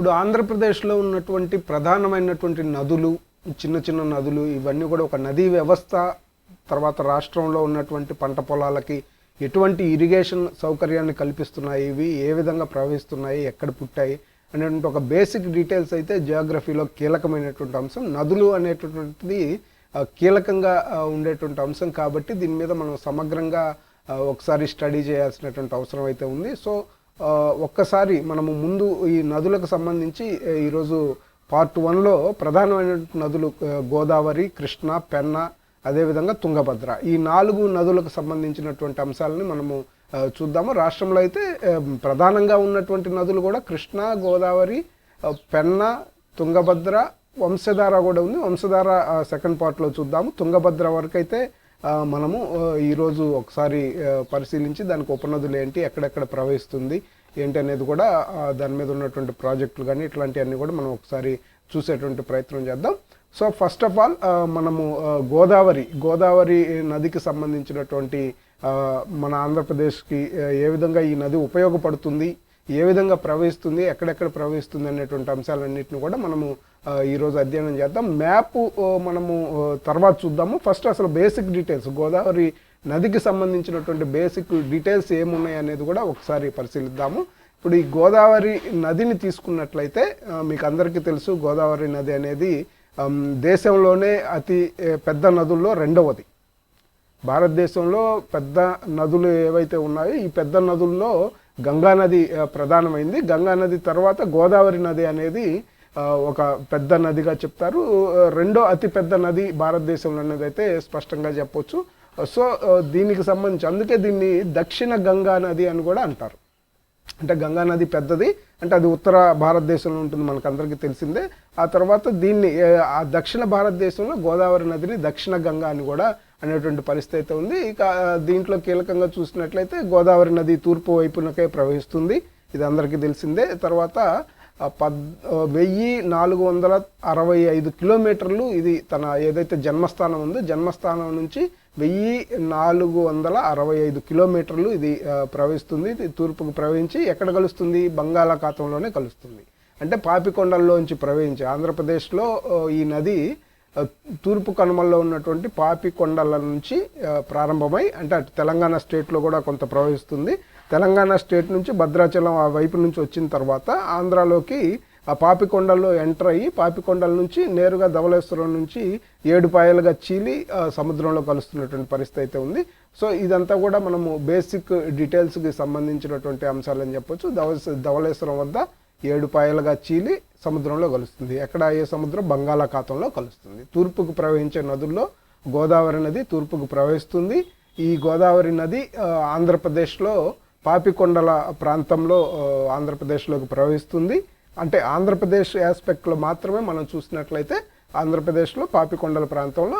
ఇప్పుడు ఆంధ్రప్రదేశ్లో ఉన్నటువంటి ప్రధానమైనటువంటి నదులు, చిన్న చిన్న నదులు, ఇవన్నీ కూడా ఒక నదీ వ్యవస్థ, తర్వాత రాష్ట్రంలో ఉన్నటువంటి పంట పొలాలకి ఎటువంటి ఇరిగేషన్ సౌకర్యాన్ని కల్పిస్తున్నాయి, ఇవి ఏ విధంగా ప్రవహిస్తున్నాయి, ఎక్కడ పుట్టాయి అనేటువంటి ఒక బేసిక్ డీటెయిల్స్ అయితే జియోగ్రఫీలో కీలకమైనటువంటి అంశం. నదులు అనేటటువంటిది కీలకంగా ఉండేటువంటి అంశం కాబట్టి దీని మీద మనం సమగ్రంగా ఒకసారి స్టడీ చేయాల్సినటువంటి అవసరం అయితే ఉంది. సో ఒక్కసారి మనము ముందు ఈ నదులకు సంబంధించి ఈరోజు పార్ట్ 1లో ప్రధానమైన నదులు గోదావరి, కృష్ణ, పెన్న, అదేవిధంగా తుంగభద్ర, ఈ 4 నదులకు సంబంధించినటువంటి అంశాలని మనము చూద్దాము. రాష్ట్రంలో అయితే ప్రధానంగా ఉన్నటువంటి నదులు కూడా కృష్ణ, గోదావరి, పెన్న, తుంగభద్ర, వంశధార కూడా ఉంది. వంశధార సెకండ్ పార్ట్లో చూద్దాము. తుంగభద్ర వరకు అయితే మనము ఈరోజు ఒకసారి పరిశీలించి దానికి ఉపనదులు ఏంటి, ఎక్కడెక్కడ ప్రవహిస్తుంది ఏంటి అనేది కూడా, దాని మీద ఉన్నటువంటి ప్రాజెక్టులు కానీ ఇట్లాంటివన్నీ కూడా మనం ఒకసారి చూసేటువంటి ప్రయత్నం చేద్దాం. సో ఫస్ట్ ఆఫ్ ఆల్ మనము గోదావరి నదికి సంబంధించినటువంటి మన ఆంధ్రప్రదేశ్కి ఏ విధంగా ఈ నది ఉపయోగపడుతుంది, ఏ విధంగా ప్రవహిస్తుంది, ఎక్కడెక్కడ ప్రవహిస్తుంది అనేటువంటి అంశాలన్నింటినీ కూడా మనము ఈరోజు అధ్యయనం చేద్దాం. మ్యాప్ మనము తర్వాత చూద్దాము. ఫస్ట్ అసలు బేసిక్ డీటెయిల్స్, గోదావరి నదికి సంబంధించినటువంటి బేసిక్ డీటెయిల్స్ ఏమున్నాయి అనేది కూడా ఒకసారి పరిశీలిద్దాము. ఇప్పుడు ఈ గోదావరి నదిని తీసుకున్నట్లయితే మీకు అందరికీ తెలుసు, గోదావరి నది అనేది దేశంలోనే అతి పెద్ద నదుల్లో రెండవది. భారతదేశంలో పెద్ద నదులు ఏవైతే ఉన్నాయో ఈ పెద్ద నదుల్లో గంగా నది ప్రధానమైంది. గంగా నది తర్వాత గోదావరి నది అనేది ఒక పెద్ద నదిగా చెప్తారు. రెండో అతి పెద్ద నది భారతదేశంలో అనేది అయితే స్పష్టంగా చెప్పొచ్చు. సో దీనికి సంబంధించి అందుకే దీన్ని దక్షిణ గంగా నది అని కూడా అంటారు. అంటే గంగా నది పెద్దది, అంటే అది ఉత్తర భారతదేశంలో ఉంటుంది, మనకు అందరికీ తెలిసిందే. ఆ తర్వాత దీన్ని ఆ దక్షిణ భారతదేశంలో గోదావరి నదిని దక్షిణ గంగా అని కూడా అనేటువంటి పరిస్థితి ఉంది. ఇక దీంట్లో కీలకంగా చూసినట్లయితే గోదావరి నది తూర్పు వైపునకే ప్రవహిస్తుంది, ఇది అందరికీ తెలిసిందే. తర్వాత 1465 కిలోమీటర్లు ఇది తన ఏదైతే జన్మస్థానం ఉందో జన్మస్థానం నుంచి 1465 కిలోమీటర్లు ఇది ప్రవహిస్తుంది. ఇది తూర్పుకు ప్రవహించి ఎక్కడ కలుస్తుంది, బంగాళాఖాతంలోనే కలుస్తుంది. అంటే పాపికొండల్లోంచి ప్రవహించి ఆంధ్రప్రదేశ్లో ఈ నది తూర్పు కనుమల్లో ఉన్నటువంటి పాపికొండల నుంచి ప్రారంభమై, అంటే అటు తెలంగాణ స్టేట్లో కూడా కొంత ప్రవహిస్తుంది. తెలంగాణ స్టేట్ నుంచి భద్రాచలం ఆ వైపు నుంచి వచ్చిన తర్వాత ఆంధ్రాలోకి ఆ పాపికొండల్లో ఎంటర్ అయ్యి పాపికొండల నుంచి నేరుగా ధవళేశ్వరం నుంచి 7 పాయలుగా చీలి సముద్రంలో కలుస్తున్నటువంటి పరిస్థితి అయితే ఉంది. సో ఇదంతా కూడా మనము బేసిక్ డీటెయిల్స్కి సంబంధించినటువంటి అంశాలని చెప్పొచ్చు. ధవళేశ్వరం వద్ద 7 పాయలుగా చీలి సముద్రంలో కలుస్తుంది. ఎక్కడ ఏ సముద్రం, బంగాళాఖాతంలో కలుస్తుంది. తూర్పుకు ప్రవహించే నదుల్లో గోదావరి నది తూర్పుకు ప్రవహిస్తుంది. ఈ గోదావరి నది ఆంధ్రప్రదేశ్లో పాపికొండల ప్రాంతంలో ఆంధ్రప్రదేశ్లోకి ప్రవహిస్తుంది. అంటే ఆంధ్రప్రదేశ్ ఆస్పెక్ట్లో మాత్రమే మనం చూసినట్లయితే ఆంధ్రప్రదేశ్లో పాపికొండల ప్రాంతంలో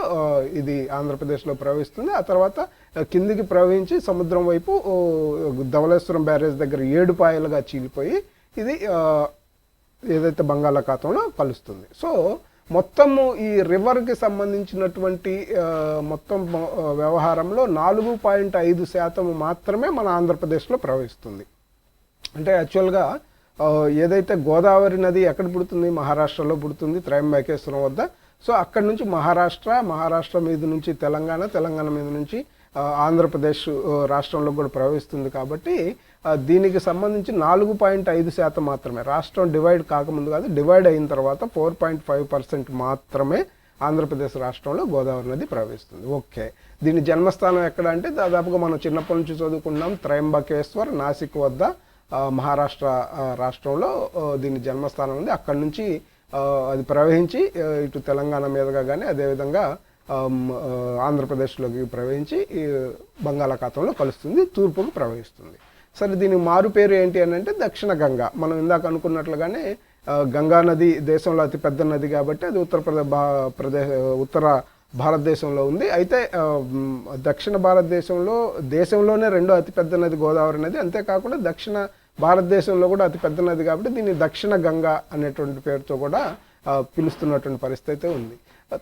ఇది ఆంధ్రప్రదేశ్లో ప్రవహిస్తుంది. ఆ తర్వాత కిందికి ప్రవహించి సముద్రం వైపు ధవళేశ్వరం బ్యారేజ్ దగ్గర 7 పాయలుగా చీలిపోయి ఇది ఏదైతే బంగాళాఖాతంలో కలుస్తుంది. సో మొత్తము ఈ రివర్కి సంబంధించినటువంటి మొత్తం వ్యవహారంలో 4.5% మాత్రమే మన ఆంధ్రప్రదేశ్లో ప్రవహిస్తుంది. అంటే యాక్చువల్గా ఏదైతే గోదావరి నది ఎక్కడ పుడుతుంది, మహారాష్ట్రలో పుడుతుంది, త్రయంబకేశ్వరం వద్ద. సో అక్కడి నుంచి మహారాష్ట్ర మీద నుంచి తెలంగాణ మీద నుంచి ఆంధ్రప్రదేశ్ రాష్ట్రంలో కూడా ప్రవహిస్తుంది. కాబట్టి దీనికి సంబంధించి 4.5% మాత్రమే, రాష్ట్రం డివైడ్ కాకముందు కాదు, డివైడ్ అయిన తర్వాత 4.5% మాత్రమే ఆంధ్రప్రదేశ్ రాష్ట్రంలో గోదావరి నది ప్రవహిస్తుంది. ఓకే, దీని జన్మస్థానం ఎక్కడ అంటే దాదాపుగా మనం చిన్నప్పటి నుంచి చదువుకున్నాం, త్రయంబకేశ్వర్, నాసిక్ వద్ద మహారాష్ట్ర రాష్ట్రంలో దీని జన్మస్థానం ఉంది. అక్కడి నుంచి అది ప్రవహించి ఇటు తెలంగాణ మీదుగా కానీ అదేవిధంగా ఆంధ్రప్రదేశ్లోకి ప్రవహించి బంగాళాఖాతంలో కలుస్తుంది, తూర్పుకు ప్రవహిస్తుంది. సరే, దీని మారు పేరు ఏంటి అని అంటే దక్షిణ గంగా. మనం ఇందాక అనుకున్నట్లుగానే గంగా నది దేశంలో అతి పెద్ద నది కాబట్టి అది ఉత్తర భారతదేశంలో ఉంది. అయితే దక్షిణ దేశంలోనే రెండో అతిపెద్ద నది గోదావరి నది. అంతేకాకుండా దక్షిణ భారతదేశంలో కూడా అతిపెద్ద నది కాబట్టి దీన్ని దక్షిణ గంగా అనేటువంటి పేరుతో కూడా పిలుస్తున్నటువంటి పరిస్థితి ఉంది.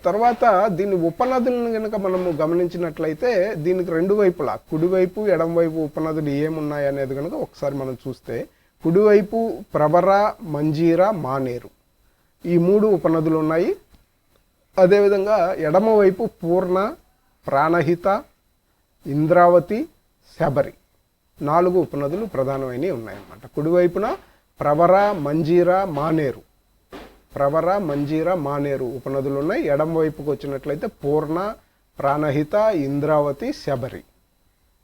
తర్వాత దీని ఉపనదులను కనుక మనము గమనించినట్లయితే దీనికి రెండు వైపులా కుడివైపు ఎడమవైపు ఉపనదులు ఏమున్నాయి అనేది కనుక ఒకసారి మనం చూస్తే కుడివైపు ప్రవర, మంజీర, మానేరు ఈ 3 ఉపనదులు ఉన్నాయి. అదేవిధంగా ఎడమవైపు పూర్ణ, ప్రాణహిత, ఇంద్రావతి, శబరి 4 ఉపనదులు ప్రధానమైనవి ఉన్నాయన్నమాట. కుడివైపున ప్రవర, మంజీర, మానేరు, ప్రవర, మంజీర, మానేరు ఉపనదులు ఉన్నాయి. ఎడమ వైపుకి వచ్చినట్లయితే పూర్ణ, ప్రాణహిత, ఇంద్రావతి, శబరి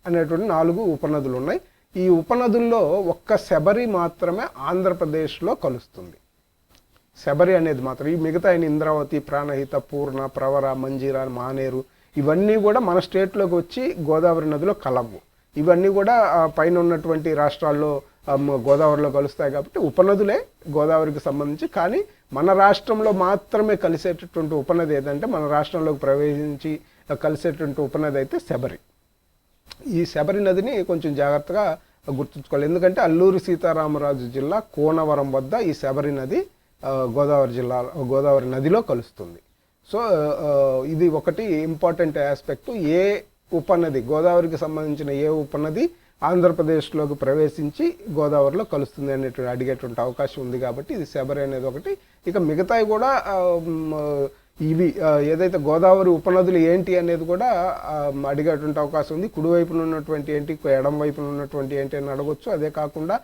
అనేటువంటి 4 ఉపనదులు ఉన్నాయి. ఈ ఉపనదుల్లో ఒక్క శబరి మాత్రమే ఆంధ్రప్రదేశ్లో కలుస్తుంది. శబరి అనేది మాత్రం, ఈ మిగతా ఇంద్రావతి, ప్రాణహిత, పూర్ణ, ప్రవర, మంజీర, మానేరు ఇవన్నీ కూడా మన స్టేట్లోకి వచ్చి గోదావరి నదిలో కలవు. ఇవన్నీ కూడా పైన ఉన్నటువంటి రాష్ట్రాల్లో గోదావరిలో కలుస్తాయి కాబట్టి ఉపనదులే గోదావరికి సంబంధించి. కానీ మన రాష్ట్రంలో మాత్రమే కలిసేటటువంటి ఉపనది ఏదంటే, మన రాష్ట్రంలోకి ప్రవేశించి కలిసేటువంటి ఉపనది అయితే శబరి. ఈ శబరి నదిని కొంచెం జాగ్రత్తగా గుర్తుంచుకోవాలి. ఎందుకంటే అల్లూరి సీతారామరాజు జిల్లా కోనవరం వద్ద ఈ శబరి నది గోదావరి నదిలో కలుస్తుంది. సో ఇది ఒకటి ఇంపార్టెంట్ ఆస్పెక్ట్. ఏ ఉపనది, గోదావరికి సంబంధించిన ఏ ఉపనది ఆంధ్రప్రదేశ్లోకి ప్రవేశించి గోదావరిలో కలుస్తుంది అనేటువంటి అడిగేటువంటి అవకాశం ఉంది కాబట్టి ఇది శబరి అనేది ఒకటి. ఇక మిగతాయి కూడా ఇవి ఏదైతే గోదావరి ఉపనదులు ఏంటి అనేది కూడా అడిగేటువంటి అవకాశం ఉంది. కుడివైపున ఉన్నటువంటి ఏంటి, ఎడం వైపున ఉన్నటువంటి ఏంటి అని అడగొచ్చు. అదే కాకుండా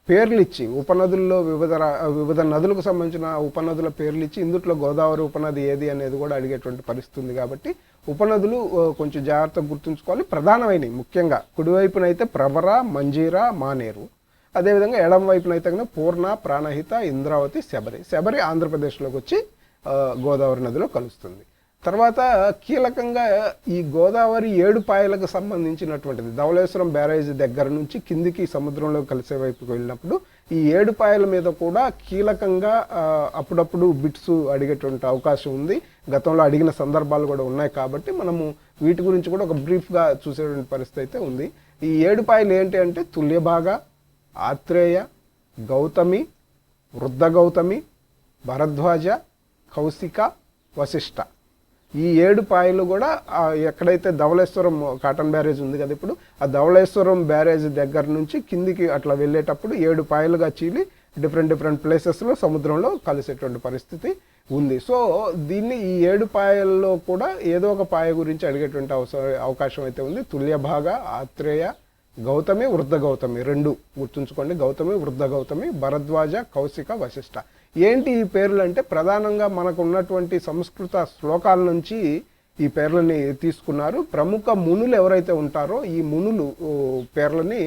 పేర్లు ఇచ్చి ఉపనదుల్లో వివిధ నదులకు సంబంధించిన ఉపనదుల పేర్లు ఇచ్చి ఇందుట్లో గోదావరి ఉపనది ఏది అనేది కూడా అడిగేటువంటి పరిస్థితి ఉంది. కాబట్టి ఉపనదులు కొంచెం జాగ్రత్తగా గుర్తుంచుకోవాలి. ప్రధానమైనవి ముఖ్యంగా కుడివైపునైతే ప్రవర, మంజీర, మానేరు, అదేవిధంగా ఎడం వైపునైతే కనుక పూర్ణ, ప్రాణహిత, ఇంద్రావతి, శబరి. శబరి ఆంధ్రప్రదేశ్లోకి వచ్చి గోదావరి నదిలో కలుస్తుంది. తర్వాత కీలకంగా ఈ గోదావరి 7 పాయలకు సంబంధించినటువంటిది. ధవళేశ్వరం బ్యారేజ్ దగ్గర నుంచి కిందికి సముద్రంలో కలిసే వైపుకి వెళ్ళినప్పుడు ఈ 7 పాయల మీద కూడా కీలకంగా అప్పుడప్పుడు బిట్స్ అడిగేటువంటి అవకాశం ఉంది. గతంలో అడిగిన సందర్భాలు కూడా ఉన్నాయి కాబట్టి మనము వీటి గురించి కూడా ఒక బ్రీఫ్గా చూసేటువంటి పరిస్థితి అయితే ఉంది. ఈ 7 పాయలు ఏంటి అంటే తుల్యభాగ, ఆత్రేయ, గౌతమి, వృద్ధ గౌతమి, భరద్వాజ, కౌశిక, వశిష్ఠ ఈ 7 పాయలు కూడా ఎక్కడైతే ధవళేశ్వరం కాటన్ బ్యారేజ్ ఉంది కదా, ఇప్పుడు ఆ ధవళేశ్వరం బ్యారేజ్ దగ్గర నుంచి కిందికి అట్లా వెళ్ళేటప్పుడు 7 పాయలుగా చీలి డిఫరెంట్ ప్లేసెస్లో సముద్రంలో కలిసేటువంటి పరిస్థితి ఉంది. సో దీన్ని ఈ 7 పాయల్లో కూడా ఏదో ఒక పాయ గురించి అడిగేటువంటి అవకాశం అయితే ఉంది. తుల్యభాగ, ఆత్రేయ, గౌతమి, వృద్ధ గౌతమి 2 గుర్తుంచుకోండి. గౌతమి, వృద్ధ గౌతమి, భరద్వాజ, కౌశిక, వశిష్ఠ. ఏంటి ఈ పేర్లు అంటే ప్రధానంగా మనకు ఉన్నటువంటి సంస్కృత శ్లోకాల నుంచి ఈ పేర్లని తీసుకున్నారు. ప్రముఖ మునులు ఎవరైతే ఉంటారో ఈ మునులు పేర్లని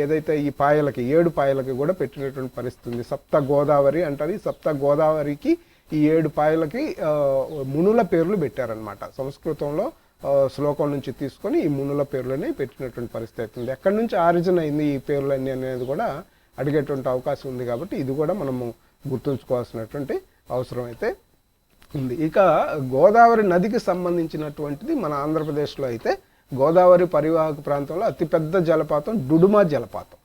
ఏదైతే ఈ పాయలకి 7 పాయలకి కూడా పెట్టినటువంటి పరిస్థితి ఉంది. సప్త గోదావరి అంటారు. ఈ సప్త గోదావరికి ఈ 7 పాయలకి మునుల పేర్లు పెట్టారనమాట. సంస్కృతంలో శ్లోకం నుంచి తీసుకొని ఈ మునుల పేర్లని పెట్టినటువంటి పరిస్థితి అవుతుంది. ఎక్కడి నుంచి ఆరిజిన్ అయింది ఈ పేర్లన్నీ అనేది కూడా అడిగేటువంటి అవకాశం ఉంది. కాబట్టి ఇది కూడా మనము గుర్తుంచుకోవాల్సినటువంటి అవసరం అయితే ఉంది. ఇక గోదావరి నదికి సంబంధించినటువంటిది మన ఆంధ్రప్రదేశ్లో అయితే గోదావరి పరివాహక ప్రాంతంలో అతిపెద్ద జలపాతం డుడుమా జలపాతం.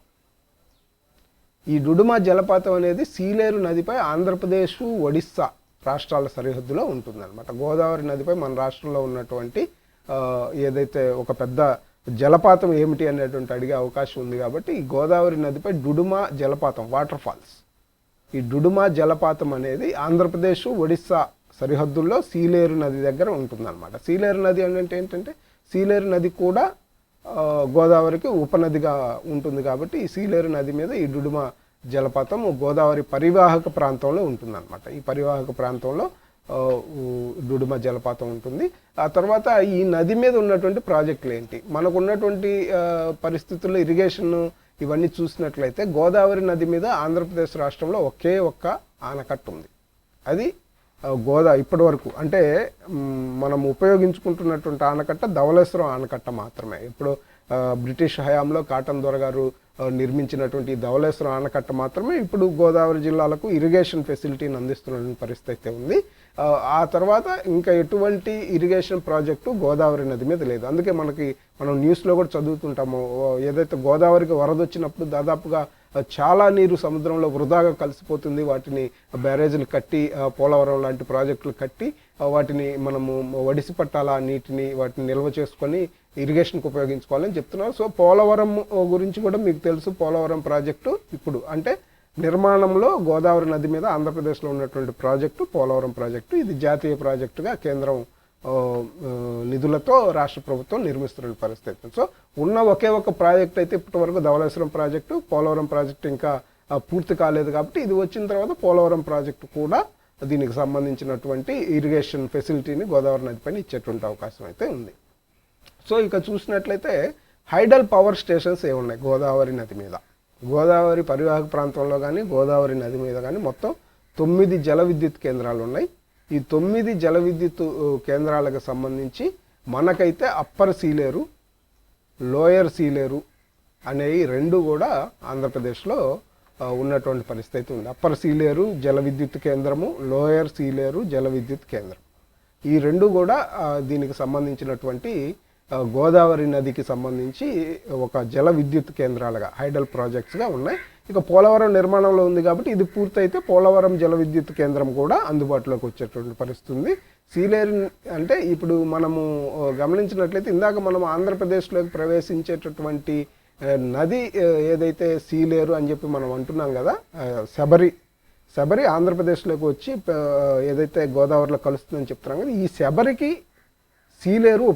ఈ డుడుమా జలపాతం అనేది సీలేరు నదిపై ఆంధ్రప్రదేశ్, ఒడిస్సా రాష్ట్రాల సరిహద్దులో ఉంటుందన్నమాట. గోదావరి నదిపై మన రాష్ట్రంలో ఉన్నటువంటి ఏదైతే ఒక పెద్ద జలపాతం ఏమిటి అనేటువంటి అడిగే అవకాశం ఉంది. కాబట్టి ఈ గోదావరి నదిపై డుడుమా జలపాతం, వాటర్ ఫాల్స్, ఈ డుడుమా జలపాతం అనేది ఆంధ్రప్రదేశ్, ఒడిస్సా సరిహద్దుల్లో సీలేరు నది దగ్గర ఉంటుందన్నమాట. సీలేరు నది అంటే ఏంటంటే సీలేరు నది కూడా గోదావరికి ఉపనదిగా ఉంటుంది. కాబట్టి ఈ సీలేరు నది మీద ఈ డుడుమా జలపాతం గోదావరి పరివాహక ప్రాంతంలో ఉంటుందన్నమాట. ఈ పరివాహక ప్రాంతంలో డుడుమా జలపాతం ఉంటుంది. ఆ తర్వాత ఈ నది మీద ఉన్నటువంటి ప్రాజెక్టులు ఏంటి, మనకు ఉన్నటువంటి పరిస్థితుల్లో ఇరిగేషన్ ఇవన్నీ చూసినట్లయితే గోదావరి నది మీద ఆంధ్రప్రదేశ్ రాష్ట్రంలో ఒకే ఒక్క ఆనకట్ట ఉంది. అది ఇప్పటి వరకు అంటే మనం ఉపయోగించుకుంటున్నటువంటి ఆనకట్ట ధవళేశ్వరం ఆనకట్ట మాత్రమే. ఇప్పుడు బ్రిటిష్ హయాంలో కాటన్ దొర గారు నిర్మించినటువంటి ధవళేశ్వరం ఆనకట్ట మాత్రమే ఇప్పుడు గోదావరి జిల్లాలకు ఇరిగేషన్ ఫెసిలిటీని అందిస్తున్న పరిస్థితి అయితే ఉంది. ఆ తర్వాత ఇంకా ఎటువంటి ఇరిగేషన్ ప్రాజెక్టు గోదావరి నది మీద లేదు. అందుకే మనం న్యూస్లో కూడా చదువుతుంటాము, ఏదైతే గోదావరికి వరద వచ్చినప్పుడు దాదాపుగా చాలా నీరు సముద్రంలో వృధాగా కలిసిపోతుంది. వాటిని బ్యారేజీలు కట్టి పోలవరం లాంటి ప్రాజెక్టులు కట్టి వాటిని మనము వడిసి పట్టాల నీటిని వాటిని నిల్వ చేసుకొని ఇరిగేషన్కి ఉపయోగించుకోవాలని చెప్తున్నారు. సో పోలవరం గురించి కూడా మీకు తెలుసు. పోలవరం ప్రాజెక్టు ఇప్పుడు అంటే నిర్మాణంలో గోదావరి నది మీద ఆంధ్రప్రదేశ్లో ఉన్నటువంటి ప్రాజెక్టు పోలవరం ప్రాజెక్టు. ఇది జాతీయ ప్రాజెక్టుగా కేంద్రం నిధులతో రాష్ట్ర ప్రభుత్వం నిర్మిస్తున్న పరిస్థితి. సో ఉన్న ఒకే ఒక ప్రాజెక్ట్ అయితే ఇప్పటి వరకు ధవళేశ్వరం ప్రాజెక్టు, పోలవరం ప్రాజెక్టు ఇంకా పూర్తి కాలేదు. కాబట్టి ఇది వచ్చిన తర్వాత పోలవరం ప్రాజెక్టు కూడా దీనికి సంబంధించినటువంటి ఇరిగేషన్ ఫెసిలిటీని గోదావరి నది పైన ఇచ్చేటువంటి అవకాశం అయితే ఉంది. సో ఇక చూసినట్లయితే హైడల్ పవర్ స్టేషన్స్ ఏమున్నాయి గోదావరి నది మీద? గోదావరి పరివాహక ప్రాంతంలో కానీ గోదావరి నది మీద కానీ మొత్తం 9 జల విద్యుత్ కేంద్రాలు ఉన్నాయి. ఈ 9 జల విద్యుత్ కేంద్రాలకు సంబంధించి మనకైతే అప్పర్ సీలేరు, లోయర్ సీలేరు అనేవి 2 కూడా ఆంధ్రప్రదేశ్లో ఉన్నటువంటి పరిస్థితి ఉంది. అప్పర్ సీలేరు జల విద్యుత్ కేంద్రము, లోయర్ సీలేరు జల విద్యుత్ కేంద్రం, ఈ 2 కూడా దీనికి సంబంధించినటువంటి గోదావరి నదికి సంబంధించి ఒక జల విద్యుత్ కేంద్రాలుగా హైడల్ ప్రాజెక్ట్స్గా ఉన్నాయి. ఇక పోలవరం నిర్మాణంలో ఉంది కాబట్టి ఇది పూర్తయితే పోలవరం జల విద్యుత్ కేంద్రం కూడా అందుబాటులోకి వచ్చేటువంటి పరిస్థితి ఉంది. సీలేరు అంటే ఇప్పుడు మనము గమనించినట్లయితే ఇందాక మనం ఆంధ్రప్రదేశ్లోకి ప్రవేశించేటటువంటి నది ఏదైతే సీలేరు అని చెప్పి మనం అంటున్నాం కదా, శబరి ఆంధ్రప్రదేశ్లోకి వచ్చి ఏదైతే గోదావరిలో కలుస్తుందని చెప్తున్నాం కదా, ఈ శబరికి సీలేరు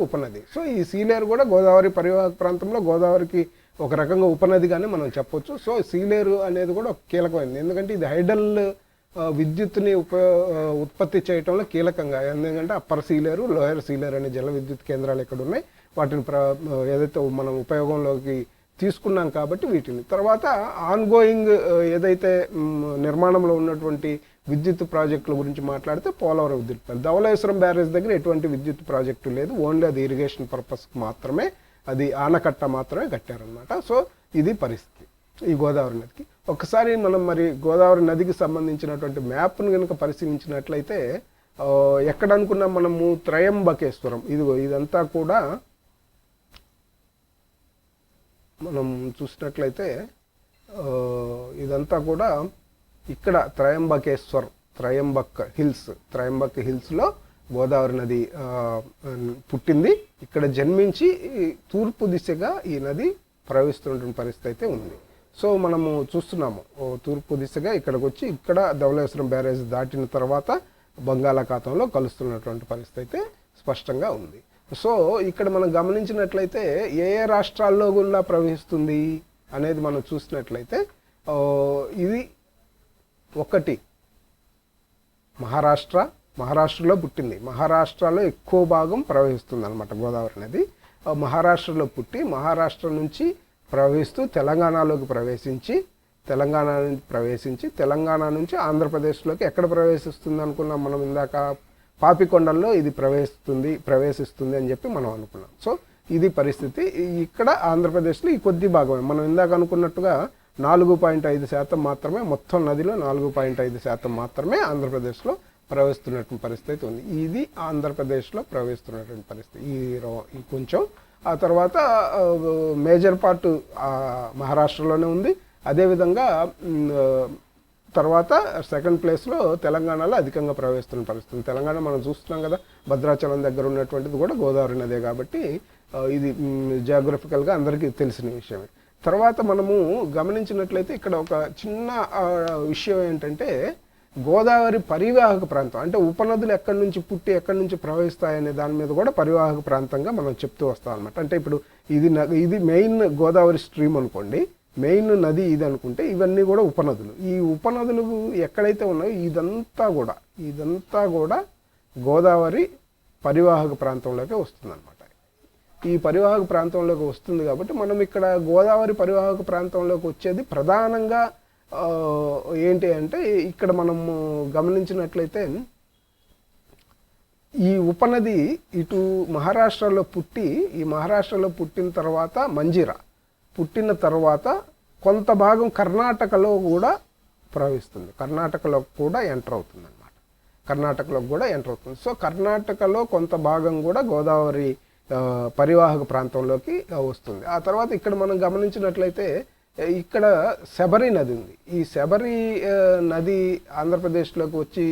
ఉపనది. సో ఈ సీలేరు కూడా గోదావరి పరివాహక ప్రాంతంలో గోదావరికి ఒక రకంగా ఉపనదిగానే మనం చెప్పొచ్చు. సో సీలేరు అనేది కూడా ఒక కీలకమైనది. ఎందుకంటే ఇది హైడల్ విద్యుత్ని ఉత్పత్తి చేయడంలో కీలకంగా, ఎందుకంటే అప్పర్ సీలేరు, లోయర్ సీలేరు అనే జల విద్యుత్ కేంద్రాలు ఇక్కడ ఉన్నాయి. వాటిని ఏదైతే మనం ఉపయోగంలోకి తీసుకున్నాం కాబట్టి వీటిని తర్వాత ఆన్గోయింగ్ ఏదైతే నిర్మాణంలో ఉన్నటువంటి విద్యుత్ ప్రాజెక్టుల గురించి మాట్లాడితే పోలవరం విద్యుత్, ధవళేశ్వరం బ్యారేజ్ దగ్గర ఎటువంటి విద్యుత్ ప్రాజెక్టు లేదు. ఓన్లీ అది ఇరిగేషన్ పర్పస్కి మాత్రమే, అది ఆనకట్ట మాత్రమే కట్టారనమాట. సో ఇది పరిస్థితి ఈ గోదావరి నదికి. ఒకసారి మనం మరి గోదావరి నదికి సంబంధించినటువంటి మ్యాప్ను కనుక పరిశీలించినట్లయితే ఎక్కడ అనుకున్నాం మనము, త్రయంబకేశ్వరం, ఇదంతా కూడా మనం చూసినట్లయితే ఇదంతా కూడా ఇక్కడ త్రయంబక్ హిల్స్లో గోదావరి నది పుట్టింది. ఇక్కడ జన్మించి తూర్పు దిశగా ఈ నది ప్రవహిస్తున్నటువంటి పరిస్థితి అయితే ఉంది. సో మనము చూస్తున్నాము తూర్పు దిశగా ఇక్కడికి వచ్చి ఇక్కడ ధవళేశ్వరం బ్యారేజ్ దాటిన తర్వాత బంగాళాఖాతంలో కలుస్తున్నటువంటి పరిస్థితి అయితే స్పష్టంగా ఉంది. సో ఇక్కడ మనం గమనించినట్లయితే ఏ రాష్ట్రాల్లో గుండా ప్రవహిస్తుంది అనేది మనం చూసినట్లయితే ఇది ఒకటి మహారాష్ట్రలో పుట్టింది. మహారాష్ట్రలో ఎక్కువ భాగం ప్రవహిస్తుంది అనమాట గోదావరి నది. మహారాష్ట్రలో పుట్టి మహారాష్ట్ర నుంచి ప్రవహిస్తూ తెలంగాణలోకి ప్రవేశించి తెలంగాణ నుంచి ఆంధ్రప్రదేశ్లోకి ఎక్కడ ప్రవేశిస్తుంది అనుకున్నాం మనం ఇందాక, పాపికొండల్లో ఇది ప్రవేశిస్తుంది అని చెప్పి మనం అనుకున్నాం. సో ఇది పరిస్థితి. ఇక్కడ ఆంధ్రప్రదేశ్లో ఈ కొద్ది భాగమే మనం ఇందాక అనుకున్నట్టుగా 4.5% మాత్రమే, మొత్తం నదిలో 4.5% మాత్రమే ఆంధ్రప్రదేశ్లో ప్రవహిస్తున్నటువంటి పరిస్థితి ఉంది. ఇది ఆంధ్రప్రదేశ్లో ప్రవహిస్తున్నటువంటి పరిస్థితి ఈ కొంచెం. ఆ తర్వాత మేజర్ పార్ట్ మహారాష్ట్రలోనే ఉంది. అదేవిధంగా తర్వాత సెకండ్ ప్లేస్లో తెలంగాణలో అధికంగా ప్రవహిస్తున్న పరిస్థితి. తెలంగాణ మనం చూస్తున్నాం కదా, భద్రాచలం దగ్గర ఉన్నటువంటిది కూడా గోదావరి నదే కాబట్టి ఇది జియోగ్రఫికల్గా అందరికీ తెలిసిన విషయమే. తర్వాత మనము గమనించినట్లయితే ఇక్కడ ఒక చిన్న విషయం ఏంటంటే గోదావరి పరివాహక ప్రాంతం, అంటే ఉపనదులు ఎక్కడి నుంచి పుట్టి ఎక్కడి నుంచి ప్రవహిస్తాయనే దాని మీద కూడా పరివాహక ప్రాంతంగా మనం చెప్తూ వస్తాం అనమాట. అంటే ఇప్పుడు ఇది మెయిన్ గోదావరి స్ట్రీమ్ అనుకోండి, మెయిన్ నది ఇది అనుకుంటే ఇవన్నీ కూడా ఉపనదులు. ఈ ఉపనదులు ఎక్కడైతే ఉన్నాయో ఇదంతా కూడా గోదావరి పరివాహక ప్రాంతంలోకి వస్తుందన్నమాట. ఈ పరివాహక ప్రాంతంలోకి వస్తుంది కాబట్టి మనం ఇక్కడ గోదావరి పరివాహక ప్రాంతంలోకి వచ్చేది ప్రధానంగా ఏంటి అంటే ఇక్కడ మనము గమనించినట్లయితే ఈ ఉపనది ఇటు మహారాష్ట్రలో పుట్టిన తర్వాత పుట్టిన తర్వాత కొంత భాగం కర్ణాటకలో కూడా ప్రవహిస్తుంది, కర్ణాటకలో కూడా ఎంటర్ అవుతుంది అనమాట. సో కర్ణాటకలో కొంత భాగం కూడా గోదావరి పరివాహక ప్రాంతంలోకి వస్తుంది. ఆ తర్వాత ఇక్కడ మనం గమనించినట్లయితే ఇక్కడ శబరి నది ఉంది. ఈ శబరి నది ఆంధ్రప్రదేశ్లోకి వచ్చి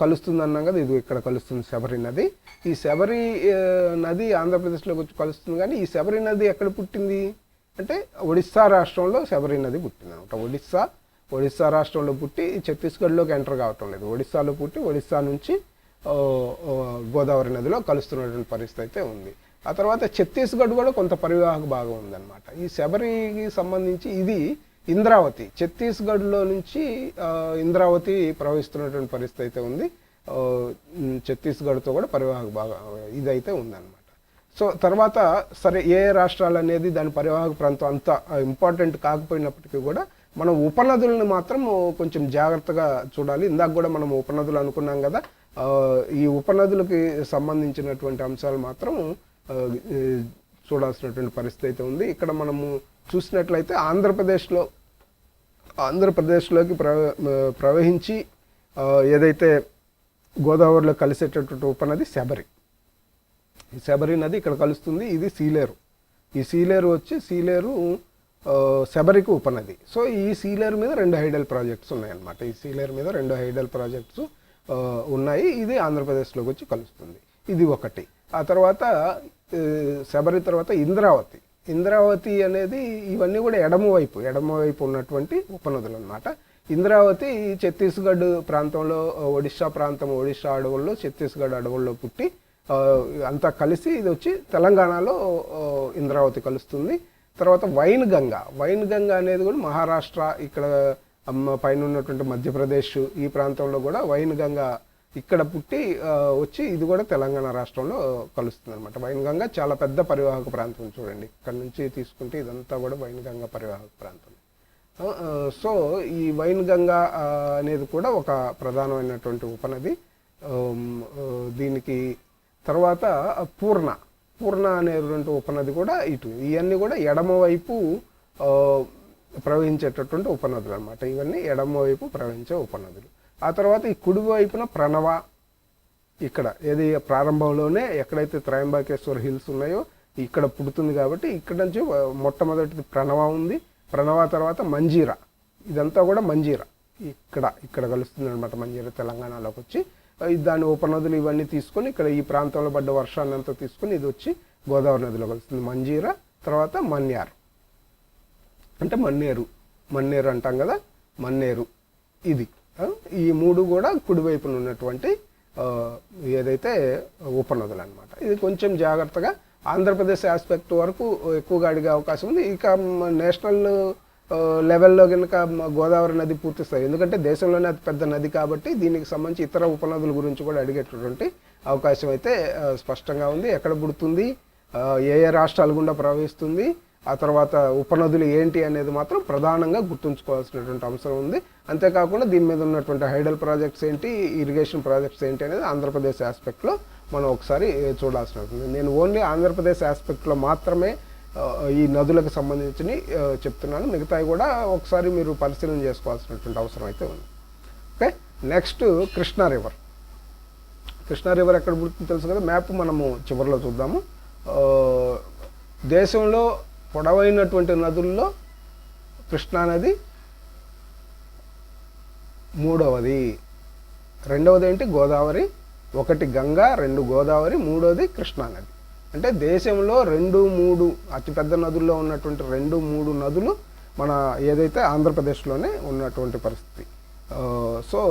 కలుస్తుంది అన్నాం కదా, ఇది ఇక్కడ కలుస్తుంది శబరి నది. ఈ శబరి నది ఆంధ్రప్రదేశ్లోకి వచ్చి కలుస్తుంది. కానీ ఈ శబరి నది ఎక్కడ పుట్టింది అంటే ఒడిస్సా రాష్ట్రంలో శబరి నది పుట్టింది అనమాట. ఒడిస్సా రాష్ట్రంలో పుట్టి ఛత్తీస్గఢ్లోకి ఎంటర్ కావటం లేదు. ఒడిస్సాలో పుట్టి ఒడిస్సా నుంచి గోదావరి నదిలో కలుస్తున్నటువంటి పరిస్థితి అయితే ఉంది. ఆ తర్వాత ఛత్తీస్గఢ్ కూడా కొంత పరివాహక భాగం ఉందన్నమాట. ఈ శబరికి సంబంధించి ఇది ఇంద్రావతి, ఛత్తీస్గఢ్లో నుంచి ఇంద్రావతి ప్రవహిస్తున్నటువంటి పరిస్థితి అయితే ఉంది. ఛత్తీస్గఢ్తో కూడా పరివాహక భాగం ఇదైతే ఉందన్నమాట. సో తర్వాత సరే ఏ రాష్ట్రాలు అనేది దాని పరివాహక ప్రాంతం అంత ఇంపార్టెంట్ కాకపోయినప్పటికీ కూడా మనం ఉపనదులను మాత్రం కొంచెం జాగ్రత్తగా చూడాలి. ఇందాక కూడా మనం ఉపనదులు అనుకున్నాం కదా, ఈ ఉపనదులకి సంబంధించినటువంటి అంశాలు మాత్రం చూడాల్సినటువంటి పరిస్థితి అయితే ఉంది. ఇక్కడ మనము చూసినట్లయితే ఆంధ్రప్రదేశ్లోకి ప్రవహించి ఏదైతే గోదావరిలో కలిసేటటువంటి ఉపనది శబరి. ఈ శబరి నది ఇక్కడ కలుస్తుంది. ఇది సీలేరు. ఈ సీలేరు వచ్చి శబరికి ఉపనది. సో ఈ సీలేరు మీద 2 హైడల్ ప్రాజెక్ట్స్ ఉన్నాయన్నమాట. ఈ సీలేరు మీద 2 హైడల్ ప్రాజెక్ట్స్ ఉన్నాయి. ఇది ఆంధ్రప్రదేశ్లోకి వచ్చి కలుస్తుంది. ఇది ఒకటి. ఆ తర్వాత శబరి తర్వాత ఇంద్రావతి అనేది ఇవన్నీ కూడా ఎడమవైపు ఉన్నటువంటి ఉపనదులు అన్నమాట. ఇంద్రావతి ఛత్తీస్గఢ్ ప్రాంతంలో ఒడిషా అడవుల్లో ఛత్తీస్గఢ్ అడవుల్లో పుట్టి అంతా కలిసి ఇది వచ్చి తెలంగాణలో ఇంద్రావతి కలుస్తుంది. తర్వాత వైన్ గంగా అనేది కూడా మహారాష్ట్ర ఇక్కడ పైన ఉన్నటువంటి మధ్యప్రదేశ్ ఈ ప్రాంతంలో కూడా వైన్ గంగా ఇక్కడ పుట్టి వచ్చి ఇది కూడా తెలంగాణ రాష్ట్రంలో కలుస్తుంది అనమాట. వైన్ గంగా చాలా పెద్ద పరివాహక ప్రాంతం చూడండి. ఇక్కడ నుంచి తీసుకుంటే ఇదంతా కూడా వైన్ గంగా పరివాహక ప్రాంతం. సో ఈ వైన్ గంగా అనేది కూడా ఒక ప్రధానమైనటువంటి ఉపనది. దీనికి తర్వాత పూర్ణ అనేటువంటి ఉపనది కూడా ఇటు. ఇవన్నీ కూడా ఎడమవైపు ప్రవహించేటటువంటి ఉపనదులు అనమాట. ఇవన్నీ ఎడమవైపు ప్రవహించే ఉపనదులు. ఆ తర్వాత ఈ కుడివైపున ప్రణవ, ఇక్కడ ఏది ప్రారంభంలోనే ఎక్కడైతే త్రయంబకేశ్వర్ హిల్స్ ఉన్నాయో ఇక్కడ పుడుతుంది కాబట్టి ఇక్కడ నుంచి మొట్టమొదటిది ప్రణవ ఉంది. ప్రణవ తర్వాత మంజీరా, ఇదంతా కూడా మంజీరా ఇక్కడ కలుస్తుంది అనమాట. మంజీరా తెలంగాణలోకి వచ్చి దాని ఉపనదులు ఇవన్నీ తీసుకొని ఇక్కడ ఈ ప్రాంతంలో పడ్డ వర్షాన్ని అంతా తీసుకొని ఇది వచ్చి గోదావరి నదిలో కలుస్తుంది. మంజీరా తర్వాత మన్యార్ అంటే మన్నేరు అంటాం కదా, మన్నేరు. ఇది ఈ 3 కూడా కుడివైపున ఉన్నటువంటి ఏదైతే ఉపనదులు అనమాట. ఇది కొంచెం జాగ్రత్తగా ఆంధ్రప్రదేశ్ ఆస్పెక్ట్ వరకు ఎక్కువగా అడిగే అవకాశం ఉంది. ఇక నేషనల్ లెవెల్లో కనుక గోదావరి నది పూర్తి స్థాయి, ఎందుకంటే దేశంలోనే అతి పెద్ద నది కాబట్టి దీనికి సంబంధించి ఇతర ఉపనదుల గురించి కూడా అడిగేటటువంటి అవకాశం అయితే స్పష్టంగా ఉంది. ఎక్కడ పుడుతుంది, ఏ రాష్ట్రాల గుండా ప్రవహిస్తుంది, ఆ తర్వాత ఉపనదులు ఏంటి అనేది మాత్రం ప్రధానంగా గుర్తుంచుకోవాల్సినటువంటి అవసరం ఉంది. అంతేకాకుండా దీని మీద ఉన్నటువంటి హైడల్ ప్రాజెక్ట్స్ ఏంటి, ఇరిగేషన్ ప్రాజెక్ట్స్ ఏంటి అనేది ఆంధ్రప్రదేశ్ ఆస్పెక్ట్లో మనం ఒకసారి చూడాల్సి ఉంటుంది. నేను ఓన్లీ ఆంధ్రప్రదేశ్ ఆస్పెక్ట్లో మాత్రమే ఈ నదులకు సంబంధించి చెప్తున్నాను. మిగతాయి కూడా ఒకసారి మీరు పరిశీలన చేసుకోవాల్సినటువంటి అవసరం అయితే ఉంది. ఓకే, నెక్స్ట్ కృష్ణా రివర్ ఎక్కడ పుడుతుందో తెలుసు కదా, మ్యాప్ మనము చివరిలో చూద్దాము. దేశంలో పొడవైనటువంటి నదుల్లో కృష్ణా నది 3వది. 2వది ఏంటి గోదావరి, 1 గంగా, 2 గోదావరి, 3వది కృష్ణా నది. అంటే దేశంలో 2-3 అతిపెద్ద నదుల్లో ఉన్నటువంటి 2-3 నదులు మన ఏదైతే ఆంధ్రప్రదేశ్లోనే ఉన్నటువంటి పరిస్థితి. సో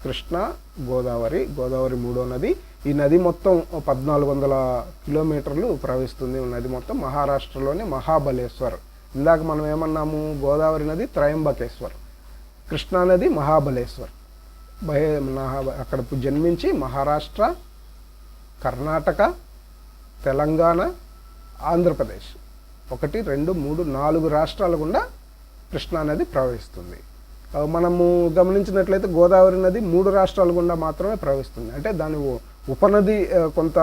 కృష్ణా, గోదావరి 3వ నది. ఈ నది మొత్తం 1400 కిలోమీటర్లు ప్రవహిస్తుంది. నది మొత్తం మహారాష్ట్రలోని మహాబలేశ్వర్. ఇందాక మనం ఏమన్నాము, గోదావరి నది త్రయంబకేశ్వర్, కృష్ణా నది మహాబలేశ్వర్. అక్కడ జన్మించి మహారాష్ట్ర, కర్ణాటక, తెలంగాణ, ఆంధ్రప్రదేశ్ 1, 2, 3, 4 రాష్ట్రాల గుండా కృష్ణా నది ప్రవహిస్తుంది. మనము గమనించినట్లయితే గోదావరి నది 3 రాష్ట్రాల గుండా మాత్రమే ప్రవహిస్తుంది. అంటే దాని ఉపనది కొంత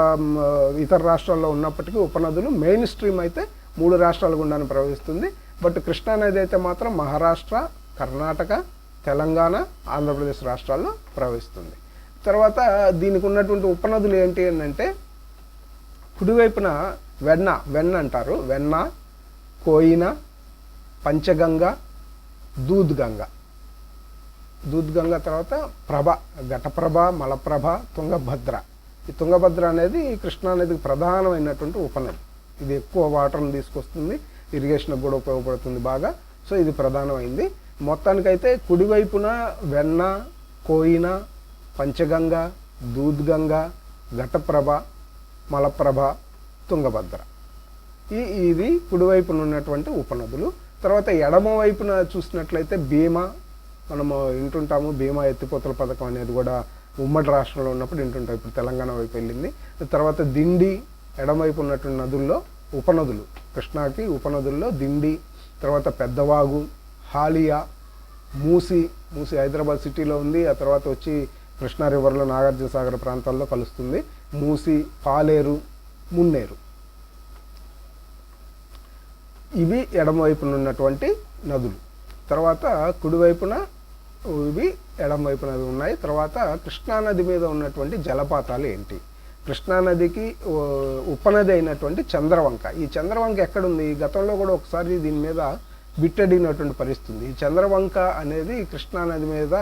ఇతర రాష్ట్రాల్లో ఉన్నప్పటికీ ఉపనదులు మెయిన్ స్ట్రీమ్ అయితే 3 రాష్ట్రాల గుండానే ప్రవహిస్తుంది. బట్ కృష్ణా నది అయితే మాత్రం మహారాష్ట్ర, కర్ణాటక, తెలంగాణ, ఆంధ్రప్రదేశ్ రాష్ట్రాల్లో ప్రవహిస్తుంది. తర్వాత దీనికి ఉన్నటువంటి ఉపనదులు ఏంటి అంటే కుడివైపున వెన్న అంటారు. వెన్న, కోయిన, పంచగంగ, దూద్గంగ. తర్వాత ప్రభ, ఘటప్రభ, మలప్రభ, తుంగభద్ర. ఈ తుంగభద్ర అనేది కృష్ణా నదికి ప్రధానమైనటువంటి ఉపనది. ఇది ఎక్కువ వాటర్ని తీసుకొస్తుంది, ఇరిగేషన్కి కూడా ఉపయోగపడుతుంది బాగా. సో ఇది ప్రధానమైంది. మొత్తానికైతే కుడివైపున వెన్న, కోయిన, పంచగంగ, దూద్గంగ, ఘటప్రభ, మలప్రభ, తుంగభద్ర. ఇది కుడివైపున ఉన్నటువంటి ఉపనదులు. తర్వాత ఎడమ వైపున చూసినట్లయితే భీమా, మనము వింటుంటాము. భీమా ఎత్తిపోతల పథకం అనేది కూడా ఉమ్మడి రాష్ట్రంలో ఉన్నప్పుడు వింటుంటాం. ఇప్పుడు తెలంగాణ వైపు వెళ్ళింది. తర్వాత దిండి, ఎడమవైపు ఉన్నటువంటి నదుల్లో ఉపనదులు, కృష్ణాకి ఉపనదుల్లో దిండి, తర్వాత పెద్దవాగు, హాలియా, మూసి హైదరాబాద్ సిటీలో ఉంది. ఆ తర్వాత వచ్చి కృష్ణా రివర్లో నాగార్జున సాగర్ ప్రాంతాల్లో కలుస్తుంది. మూసి, పాలేరు, మున్నేరు. ఇవి ఎడమవైపున ఉన్నటువంటి నదులు. తర్వాత కుడివైపున ఇవి ఎడమవైపున ఉన్నాయి. తర్వాత కృష్ణానది మీద ఉన్నటువంటి జలపాతాలు ఏంటి? కృష్ణానదికి ఉపనది అయినటువంటి చంద్రవంక. ఈ చంద్రవంక ఎక్కడుంది? గతంలో కూడా ఒకసారి దీని మీద బిట్టడినటువంటి పరిస్థితి. ఈ చంద్రవంక అనేది కృష్ణానది మీద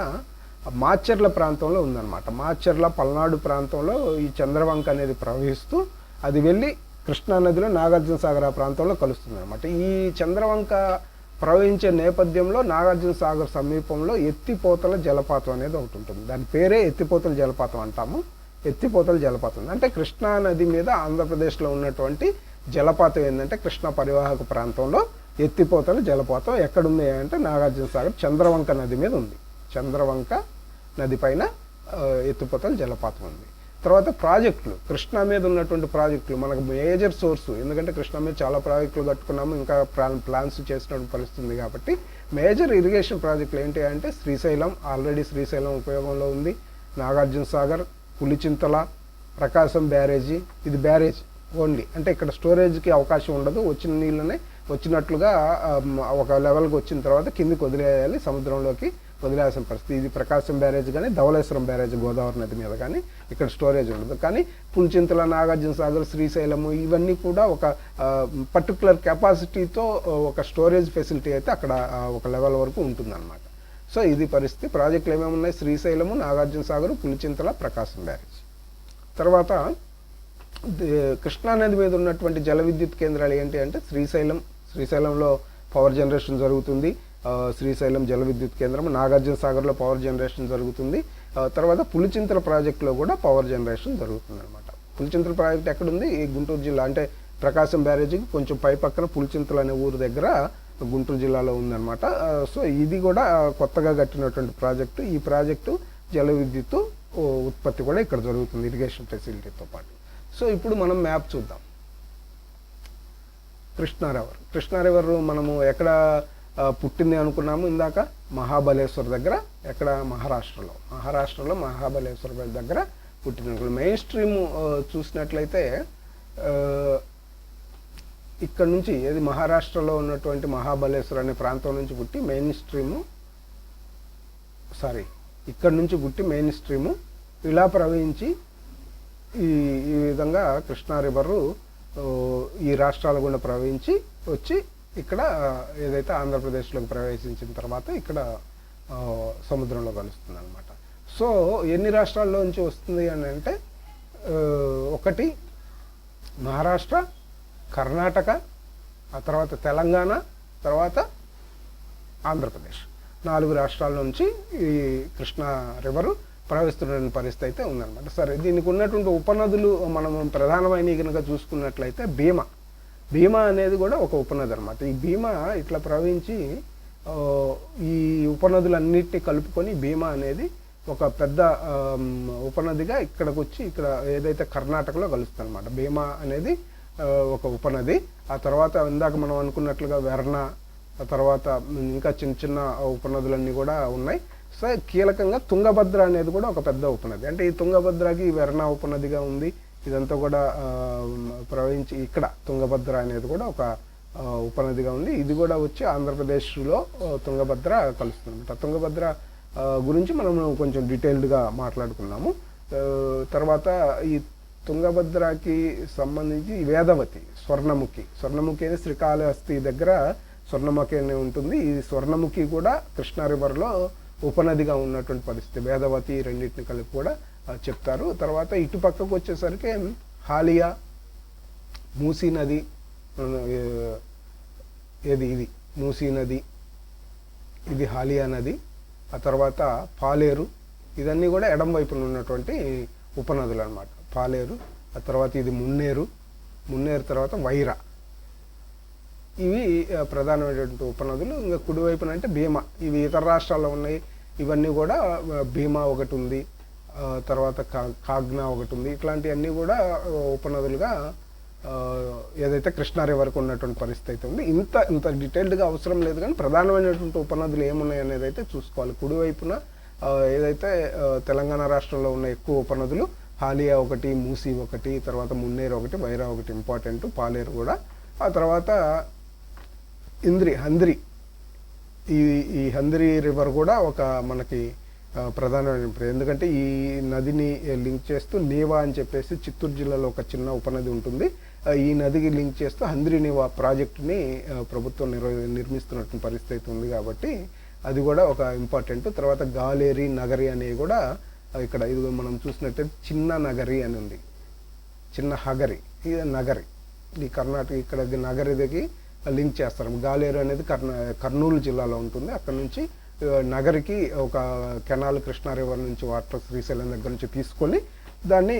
మాచర్ల ప్రాంతంలో ఉందన్నమాట. మాచర్ల, పల్నాడు ప్రాంతంలో ఈ చంద్రవంక అనేది ప్రవహిస్తూ అది వెళ్ళి కృష్ణానదిలో నాగార్జున సాగర్ ప్రాంతంలో కలుస్తుంది అనమాట. ఈ చంద్రవంక ప్రవహించే నేపథ్యంలో నాగార్జున సాగర్ సమీపంలో ఎత్తిపోతల జలపాతం అనేది ఒకటి ఉంటుంది. దాని పేరే ఎత్తిపోతల జలపాతం అంటాము. ఎత్తిపోతల జలపాతం అంటే కృష్ణా నది మీద ఆంధ్రప్రదేశ్లో ఉన్నటువంటి జలపాతం ఏంటంటే కృష్ణా పరివాహక ప్రాంతంలో ఎత్తిపోతల జలపాతం ఎక్కడుంది అంటే నాగార్జున సాగర్ చంద్రవంక నది మీద ఉంది. చంద్రవంక నది పైన ఎత్తిపోతల జలపాతం ఉంది. తర్వాత ప్రాజెక్టులు, కృష్ణా మీద ఉన్నటువంటి ప్రాజెక్టులు మనకు మేజర్ సోర్సు. ఎందుకంటే కృష్ణా మీద చాలా ప్రాజెక్టులు కట్టుకున్నాము, ఇంకా ప్లాన్స్ చేసినటువంటి పరిస్థితి ఉంది. కాబట్టి మేజర్ ఇరిగేషన్ ప్రాజెక్టులు ఏంటి అంటే శ్రీశైలం, ఆల్రెడీ శ్రీశైలం ఉపయోగంలో ఉంది. నాగార్జున సాగర్, పులిచింతల, ప్రకాశం బ్యారేజీ. ఇది బ్యారేజ్ ఓన్లీ, అంటే ఇక్కడ స్టోరేజ్కి అవకాశం ఉండదు. వచ్చిన నీళ్ళనే వచ్చినట్లుగా ఒక లెవెల్కి వచ్చిన తర్వాత కిందికి వదిలేయాలి, సముద్రంలోకి వదిలేయాల్సిన పరిస్థితి. ఇది ప్రకాశం బ్యారేజ్ కానీ ధవళేశ్వరం బ్యారేజ్ గోదావరి నది మీద కానీ ఇక్కడ స్టోరేజ్ ఉండదు. కానీ పులిచింతల, నాగార్జున సాగర్, శ్రీశైలము ఇవన్నీ కూడా ఒక పర్టికులర్ కెపాసిటీతో ఒక స్టోరేజ్ ఫెసిలిటీ అయితే అక్కడ ఒక లెవెల్ వరకు ఉంటుందన్నమాట. సో ఇది పరిస్థితి. ప్రాజెక్టులు ఏమేమి ఉన్నాయి? శ్రీశైలము, నాగార్జున సాగర్, పులిచింతల, ప్రకాశం బ్యారేజ్. తర్వాత కృష్ణానది మీద ఉన్నటువంటి జల విద్యుత్ కేంద్రాలు ఏంటి అంటే శ్రీశైలంలో పవర్ జనరేషన్ జరుగుతుంది. శ్రీశైలం జల విద్యుత్ కేంద్రం. నాగార్జున సాగర్లో పవర్ జనరేషన్ జరుగుతుంది. తర్వాత పులిచింతల ప్రాజెక్టులో కూడా పవర్ జనరేషన్ జరుగుతుంది అనమాట. పులిచింతల ప్రాజెక్ట్ ఎక్కడుంది? ఈ గుంటూరు జిల్లా, అంటే ప్రకాశం బ్యారేజీకి కొంచెం పై పక్కన పులిచింతల అనే ఊరు దగ్గర గుంటూరు జిల్లాలో ఉందన్నమాట. సో ఇది కూడా కొత్తగా కట్టినటువంటి ప్రాజెక్టు. ఈ ప్రాజెక్టు జల విద్యుత్ ఉత్పత్తి కూడా ఇక్కడ జరుగుతుంది ఇరిగేషన్ ఫెసిలిటీతో పాటు. సో ఇప్పుడు మనం మ్యాప్ చూద్దాం. కృష్ణా రివర్ మనము ఎక్కడ పుట్టింది అనుకున్నాము ఇందాక? మహాబలేశ్వర్ దగ్గర. ఎక్కడ? మహారాష్ట్రలో మహాబలేశ్వర్ దగ్గర పుట్టిన. మెయిన్ స్ట్రీమ్ చూసినట్లయితే ఇక్కడ నుంచి ఏది మహారాష్ట్రలో ఉన్నటువంటి మహాబలేశ్వర్ అనే ప్రాంతం నుంచి పుట్టి ఇక్కడ నుంచి పుట్టి మెయిన్ స్ట్రీము ఇలా ప్రవహించి ఈ విధంగా కృష్ణా రివరు ఈ రాష్ట్రాల గుండా ప్రవహించి వచ్చి ఇక్కడ ఏదైతే ఆంధ్రప్రదేశ్లోకి ప్రవేశించిన తర్వాత ఇక్కడ సముద్రంలో కలుస్తుంది అనమాట. సో ఎన్ని రాష్ట్రాల్లో నుంచి వస్తుంది అని అంటే ఒకటి మహారాష్ట్ర, కర్ణాటక, ఆ తర్వాత తెలంగాణ, తర్వాత ఆంధ్రప్రదేశ్. 4 రాష్ట్రాల నుంచి ఈ కృష్ణా రివరు ప్రవహిస్తున్న పరిస్థితి అయితే ఉందన్నమాట. సరే, దీనికి ఉన్నటువంటి ఉపనదులు మనం ప్రధానమైన కనుక చూసుకున్నట్లయితే భీమా అనేది కూడా ఒక ఉపనది అనమాట. ఈ భీమా ఇట్లా ప్రవహించి ఈ ఉపనదులన్నిటినీ కలుపుకొని భీమా అనేది ఒక పెద్ద ఉపనదిగా ఇక్కడికి వచ్చి ఇక్కడ ఏదైతే కర్ణాటకలో కలుస్తుంది అనమాట. భీమా అనేది ఒక ఉపనది. ఆ తర్వాత ఇందాక మనం అనుకున్నట్లుగా వెర్ణ, ఆ తర్వాత ఇంకా చిన్న చిన్న ఉపనదులన్నీ కూడా ఉన్నాయి. సో కీలకంగా తుంగభద్ర అనేది కూడా ఒక పెద్ద ఉపనది. అంటే ఈ తుంగభద్రకి వెర్ణ ఉపనదిగా ఉంది. ఇదంతా కూడా ప్రవహించి ఇక్కడ తుంగభద్ర అనేది కూడా ఒక ఉపనదిగా ఉంది. ఇది కూడా వచ్చి ఆంధ్రప్రదేశ్లో తుంగభద్ర కలుస్తుంది అనమాట. తుంగభద్ర గురించి మనం కొంచెం డీటెయిల్డ్గా మాట్లాడుకున్నాము. తర్వాత ఈ తుంగభద్రకి సంబంధించి వేదవతి, స్వర్ణముఖి అనేది శ్రీకాళహస్తి దగ్గర స్వర్ణముఖి అనే ఉంటుంది. ఈ స్వర్ణముఖి కూడా కృష్ణా రివర్లో ఉపనదిగా ఉన్నటువంటి పరిస్థితి. వేదవతి రెండింటిని కలిపి కూడా చెప్తారు. తర్వాత ఇటు పక్కకు వచ్చేసరికి హాలియా, మూసీ నది, ఇది మూసీ నది, ఇది హాలియా నది, ఆ తర్వాత పాలేరు, ఇదన్నీ కూడా ఎడం వైపున ఉన్నటువంటి ఉపనదులు అన్నమాట. పాలేరు, ఆ తర్వాత ఇది మున్నేరు తర్వాత వైరా, ఇవి ప్రధానమైనటువంటి ఉపనదులు. ఇంకా కుడివైపున అంటే భీమా, ఇవి ఇతర రాష్ట్రాల్లో ఉన్నాయి. ఇవన్నీ కూడా భీమా ఒకటి ఉంది, తర్వాత కాగ్నా ఒకటి ఉంది. ఇట్లాంటివన్నీ కూడా ఉపనదులుగా ఏదైతే కృష్ణా రివర్కి ఉన్నటువంటి పరిస్థితి అయితే ఉంది. ఇంత డీటెయిల్డ్గా అవసరం లేదు, కానీ ప్రధానమైనటువంటి ఉపనదులు ఏమున్నాయి అనేది అయితే చూసుకోవాలి. కుడివైపున ఏదైతే తెలంగాణ రాష్ట్రంలో ఉన్న ఎక్కువ ఉపనదులు హాలియా ఒకటి, మూసీ ఒకటి, తర్వాత మున్నేరు ఒకటి, వైరా ఒకటి ఇంపార్టెంట్, పాలేరు కూడా. ఆ తర్వాత హంద్రి, ఈ హంద్రి రివర్ కూడా ఒక మనకి ప్రధానమైన, ఎందుకంటే ఈ నదిని లింక్ చేస్తూ నీవా అని చెప్పేసి చిత్తూరు జిల్లాలో ఒక చిన్న ఉపనది ఉంటుంది. ఈ నదికి లింక్ చేస్తూ హంద్రి నీవా ప్రాజెక్టుని ప్రభుత్వం నిర్మిస్తున్నటువంటి పరిస్థితి ఉంది కాబట్టి అది కూడా ఒక ఇంపార్టెంట్. తర్వాత గాలేరి, నగరి అనేవి కూడా ఇక్కడ ఇది మనం చూసినట్టయితే చిన్న నగరి అని ఉంది, చిన్న హగరి, ఇది నగరి, ఈ కర్ణాటక ఇక్కడ నగరికి లింక్ చేస్తారు. గాలేరు అనేది కర్నూలు జిల్లాలో ఉంటుంది. అక్కడ నుంచి నగరికి ఒక కెనాల్ కృష్ణా రివర్ నుంచి వాటర్ శ్రీశైలం దగ్గర నుంచి తీసుకొని దాన్ని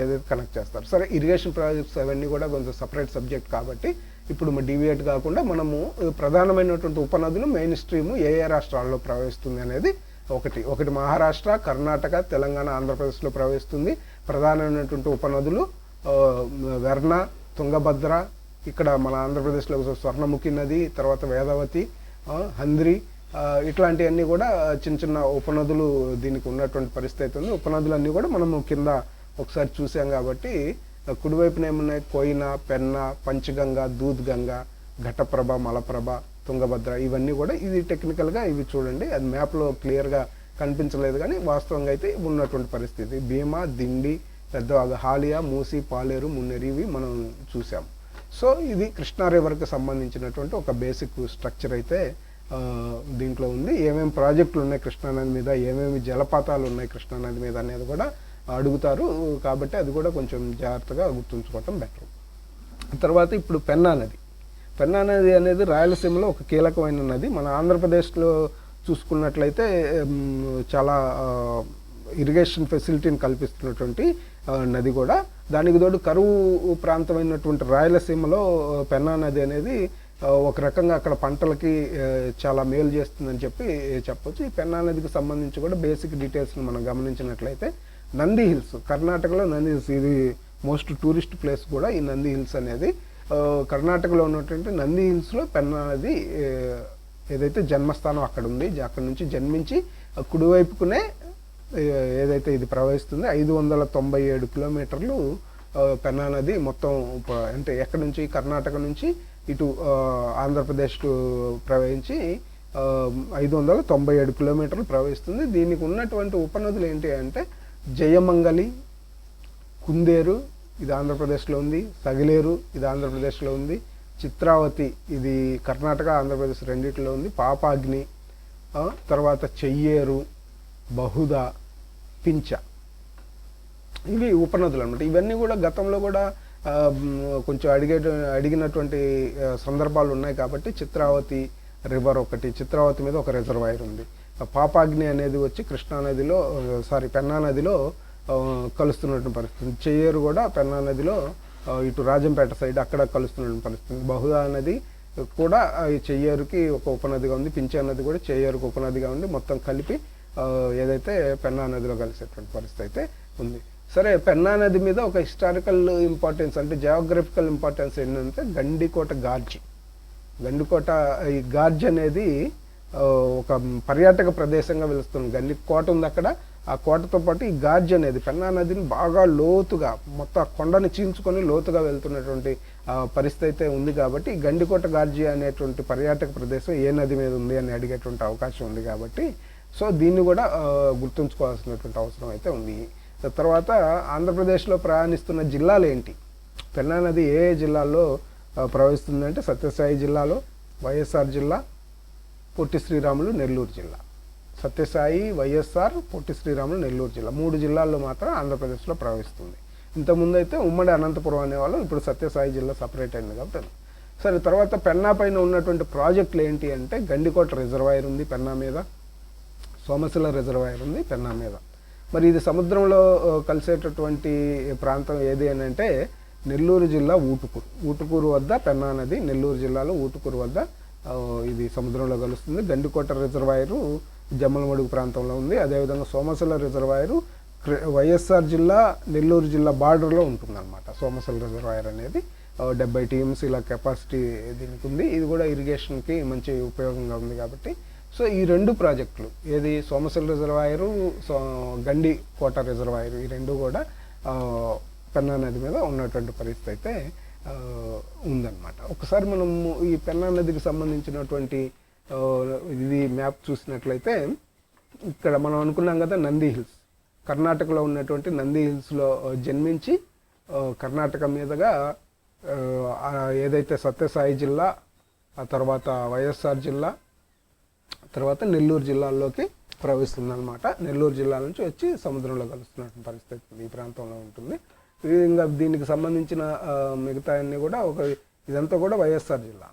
ఏదైతే కనెక్ట్ చేస్తారు. సరే, ఇరిగేషన్ ప్రాజెక్ట్స్ అవన్నీ కూడా కొంచెం సపరేట్ సబ్జెక్ట్ కాబట్టి ఇప్పుడు డివియేట్ కాకుండా మనము ప్రధానమైనటువంటి ఉపనదులు మెయిన్ స్ట్రీము ఏ రాష్ట్రాల్లో ప్రవహిస్తుంది అనేది ఒకటి మహారాష్ట్ర, కర్ణాటక, తెలంగాణ, ఆంధ్రప్రదేశ్లో ప్రవహిస్తుంది. ప్రధానమైనటువంటి ఉపనదులు వెర్ణ, తుంగభద్ర, ఇక్కడ మన ఆంధ్రప్రదేశ్లో స్వర్ణముఖి నది, తర్వాత వేదవతి, హంద్రి, ఇట్లాంటివన్నీ కూడా చిన్న చిన్న ఉపనదులు దీనికి ఉన్నటువంటి పరిస్థితి ఉంది. ఉపనదులన్నీ కూడా మనము కింద ఒకసారి చూసాం కాబట్టి కుడివైపున ఏమున్నాయి, కోయినా, పెన్నా, పంచగంగ, దూద్గంగ, ఘటప్రభ, మలప్రభ, తుంగభద్ర, ఇవన్నీ కూడా ఇది టెక్నికల్గా ఇవి చూడండి, అది మ్యాప్లో క్లియర్గా కనిపించలేదు కానీ వాస్తవంగా అయితే ఉన్నటువంటి పరిస్థితి. భీమా, దిండి, పెద్ద హాలియా, మూసీ, పాలేరు, మున్నేరు, ఇవి మనం చూసాం. సో ఇది కృష్ణా రివర్కి సంబంధించినటువంటి ఒక బేసిక్ స్ట్రక్చర్ అయితే దీంట్లో ఉంది. ఏమేమి ప్రాజెక్టులు ఉన్నాయి కృష్ణానది మీద, ఏమేమి జలపాతాలు ఉన్నాయి కృష్ణానది మీద అనేది కూడా అడుగుతారు కాబట్టి అది కూడా కొంచెం జాగ్రత్తగా గుర్తుంచుకోవటం బెటర్. తర్వాత ఇప్పుడు పెన్నా నది అనేది రాయలసీమలో ఒక కీలకమైన నది. మన ఆంధ్రప్రదేశ్లో చూసుకున్నట్లయితే చాలా ఇరిగేషన్ ఫెసిలిటీని కల్పిస్తున్నటువంటి నది కూడా. దానికి తోడు కరువు ప్రాంతమైనటువంటి రాయలసీమలో పెన్నా నది అనేది ఒక రకంగా అక్కడ పంటలకి చాలా మేలు చేస్తుందని చెప్పొచ్చు. ఈ పెన్నా నదికి సంబంధించి కూడా బేసిక్ డీటెయిల్స్ని మనం గమనించినట్లయితే నంది హిల్స్, కర్ణాటకలో నంది హిల్స్, ఇది మోస్ట్ టూరిస్ట్ ప్లేస్ కూడా ఈ నంది హిల్స్ అనేది. కర్ణాటకలో ఉన్నటువంటి నంది హిల్స్లో పెన్నా నది ఏదైతే జన్మస్థానం అక్కడ ఉంది, అక్కడ నుంచి జన్మించి కుడివైపుకునే ఏదైతే ఇది ప్రవహిస్తుంది 597 కిలోమీటర్లు పెన్నా నది మొత్తం. అంటే ఎక్కడి నుంచి, కర్ణాటక నుంచి ఇటు ఆంధ్రప్రదేశ్కు ప్రవహించి 597 కిలోమీటర్లు ప్రవహిస్తుంది. దీనికి ఉన్నటువంటి ఉపనదులు ఏంటి అంటే జయమంగళి, కుందేరు, ఇది ఆంధ్రప్రదేశ్లో ఉంది, సగిలేరు, ఇది ఆంధ్రప్రదేశ్లో ఉంది, చిత్రావతి, ఇది కర్ణాటక, ఆంధ్రప్రదేశ్ రెండిట్లో ఉంది, పాపాగ్ని, తర్వాత చెయ్యేరు, బహుదా, పించ, ఇవి ఉపనదులు అనమాట. ఇవన్నీ కూడా గతంలో కూడా కొంచెం అడిగినటువంటి సందర్భాలు ఉన్నాయి కాబట్టి చిత్రావతి రివర్ ఒకటి, చిత్రావతి మీద ఒక రిజర్వాయర్ ఉంది. పాపాగ్ని అనేది వచ్చి పెన్నా నదిలో కలుస్తున్నటువంటి పరిస్థితి. చెయ్యేరు కూడా పెన్నా నదిలో ఇటు రాజంపేట సైడ్ అక్కడ కలుస్తున్నటువంటి పరిస్థితి. బహుదా నది కూడా ఈ చెయ్యేరుకి ఒక ఉపనదిగా ఉంది, పించా నది కూడా చెయ్యేరుకి ఉపనదిగా ఉంది. మొత్తం కలిపి ఏదైతే పెన్నా నదిలో కలిసేటువంటి పరిస్థితి అయితే ఉంది. సరే, పెన్నా నది మీద ఒక హిస్టారికల్ ఇంపార్టెన్స్ అంటే జియోగ్రఫికల్ ఇంపార్టెన్స్ ఏంటంటే గండికోట ఈ గార్జ్ అనేది ఒక పర్యాటక ప్రదేశంగా వెలుస్తుంది. గండికోట ఉంది అక్కడ, ఆ కోటతో పాటు ఈ గార్జ్ అనేది పెన్నా నదిని బాగా లోతుగా మొత్తం కొండని చీల్చుకొని లోతుగా వెళ్తున్నటువంటి పరిస్థితి అయితే ఉంది. కాబట్టి ఈ గండికోట గార్జి అనేటువంటి పర్యాటక ప్రదేశం ఏ నది మీద ఉంది అని అడిగేటువంటి అవకాశం ఉంది కాబట్టి సో దీన్ని కూడా గుర్తుంచుకోవాల్సినటువంటి అవసరం అయితే ఉంది. తర్వాత ఆంధ్రప్రదేశ్లో ప్రయాణిస్తున్న జిల్లాలు ఏంటి? పెన్నా నది ఏ జిల్లాల్లో ప్రవహిస్తుందంటే సత్యసాయి జిల్లాలో, వైఎస్ఆర్ జిల్లా, పొట్టి శ్రీరాములు నెల్లూరు జిల్లా. సత్యసాయి, వైఎస్ఆర్, పొట్టి శ్రీరాములు నెల్లూరు జిల్లా 3 జిల్లాల్లో మాత్రం ఆంధ్రప్రదేశ్లో ప్రవహిస్తుంది. ఇంతకుముందు అయితే ఉమ్మడి అనంతపురం అనేవాళ్ళు, ఇప్పుడు సత్యసాయి జిల్లా సపరేట్ అయింది కాబట్టి. సరే, తర్వాత పెన్నా పైన ఉన్నటువంటి ప్రాజెక్టులు ఏంటి అంటే గండికోట రిజర్వాయర్ ఉంది పెన్నా మీద, సోమశిల రిజర్వాయర్ ఉంది పెన్నా మీద. మరి ఇది సముద్రంలో కలిసేటటువంటి ప్రాంతం ఏది అని అంటే నెల్లూరు జిల్లా ఊటుకూరు వద్ద పెన్నా నది నెల్లూరు జిల్లాలో ఊటుకూరు వద్ద ఇది సముద్రంలో కలుస్తుంది. గండికోట రిజర్వాయరు జమ్మలమడుగు ప్రాంతంలో ఉంది. అదేవిధంగా సోమశిల రిజర్వాయరు వైఎస్ఆర్ జిల్లా నెల్లూరు జిల్లా బార్డర్లో ఉంటుందన్నమాట. సోమశిల రిజర్వాయర్ అనేది 70 టీఎంసీల కెపాసిటీ దీనికి ఉంది. ఇది కూడా ఇరిగేషన్కి మంచి ఉపయోగంగా ఉంది కాబట్టి. సో ఈ 2 ప్రాజెక్టులు ఏది సోమశిల రిజర్వాయరు, గండికోట రిజర్వాయరు, ఈ 2 కూడా పెన్నా నది మీద ఉన్నటువంటి పరిస్థితి అయితే ఉందన్నమాట. ఒకసారి మనం ఈ పెన్నా నదికి సంబంధించినటువంటి ఇది మ్యాప్ చూసినట్లయితే ఇక్కడ మనం అనుకున్నాం కదా నంది హిల్స్, కర్ణాటకలో ఉన్నటువంటి నంది హిల్స్లో జన్మించి కర్ణాటక మీదుగా ఏదైతే సత్యసాయి జిల్లా, ఆ తర్వాత వైఎస్ఆర్ జిల్లా, తర్వాత నెల్లూరు జిల్లాల్లోకి ప్రవహిస్తుందన్నమాట. నెల్లూరు జిల్లా నుంచి వచ్చి సముద్రంలో కలుస్తున్నటువంటి పరిస్థితి ఈ ప్రాంతంలో ఉంటుంది. ఇంకా దీనికి సంబంధించిన మిగతా అన్నీ కూడా ఇదంతా కూడా వైఎస్ఆర్ జిల్లా.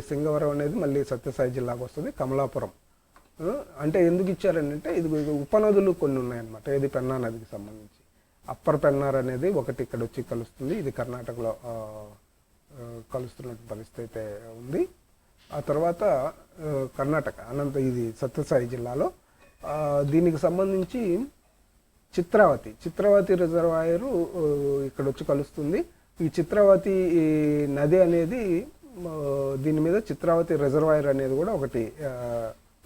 సింగవరం అనేది మళ్ళీ సత్యసాయి జిల్లాకు వస్తుంది. కమలాపురం అంటే ఎందుకు ఇచ్చారంటే ఇది ఉపనదులు కొన్ని ఉన్నాయన్నమాట. ఇది పెన్నా నదికి సంబంధించి అప్పర్ పెన్నార్ అనేది ఒకటి ఇక్కడ వచ్చి కలుస్తుంది. ఇది కర్ణాటకలో కలుస్తున్న పరిస్థితి అయితే ఉంది. ఆ తర్వాత కర్ణాటక ఇది సత్యసాయి జిల్లాలో దీనికి సంబంధించి చిత్రావతి రిజర్వాయరు ఇక్కడ వచ్చి కలుస్తుంది. ఈ చిత్రావతి నది అనేది దీని మీద చిత్రావతి రిజర్వాయర్ అనేది కూడా ఒకటి